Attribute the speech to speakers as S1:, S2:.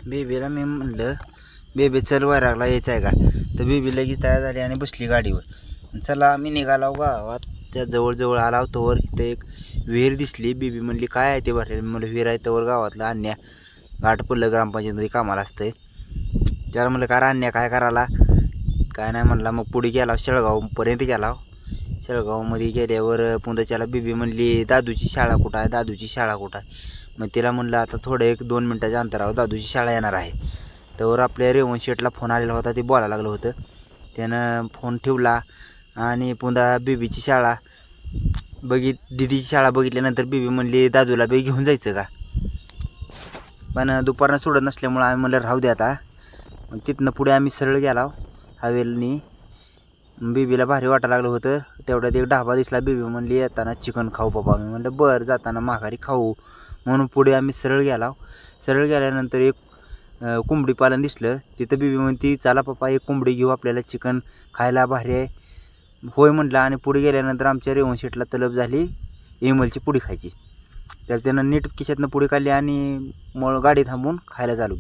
S1: बेबीला मी म्हणलं बेबी चल वैरागला यायचं आहे का, तर बेबी लगेच तयार झाली आणि बसली गाडीवर. चला आम्ही निघालो गावात. त्या जवळजवळ आला तोवर इथं एक विहीर दिसली. बेबी म्हणली काय आहे ते भरलेलं. म्हणलं विहीर आहे. तोवर गावातला अन्या घाटपल्लं ग्रामपंचायतमध्ये कामाला असतंय. त्याला म्हणलं का अन्या काय करायला, काय नाही म्हणला. मग पुढे गेला शेळगावपर्यंत गेला. शेळगावमध्ये गेल्यावर पुन्हा त्याला बेबी म्हणली दादूची शाळा कुठं आहे, दादूची शाळा कुठं आहे. मग तिला म्हणलं आता थोडं 1-2 मिनटाच्या अंतरावर दादूची शाळा येणार आहे. तर आपल्या रेवण शेटला फोन आलेला होता, ते बोलायला लागलं होतं. त्यानं फोन ठेवला आणि पुन्हा बेबीची शाळा दिदीची शाळा बघितल्यानंतर बेबी म्हणली दादूला बी घेऊन जायचं का, पण दुपारनं सोडत नसल्यामुळं आम्ही म्हणलं राहू दे आता. मग तिथनं पुढे आम्ही सरळ गेला हवेलीनी. बेबीला भारी वाटायला लागलं होतं. तेवढ्यात एक ढाबा दिसला. बेबी म्हणली येताना चिकन खाऊ बाबा. मी म्हणलं बरं जाताना माघारी खाऊ. म्हणून पुढे आम्ही सरळ गेला. सरळ गेल्यानंतर एक कोंबडी पालन दिसलं. तिथं बेबी म्हणती चला पप्पा एक कोंबडी घेऊ, आपल्याला चिकन खायला भारी आहे. होय म्हटलं. आणि पुढे गेल्यानंतर आमच्या रेवण शेटला तलब झाली एमलची पुडी खायची. तर त्यानं नीट खिशातनं पुडी काढली आणि मग गाडी थांबून खायला चालू केली.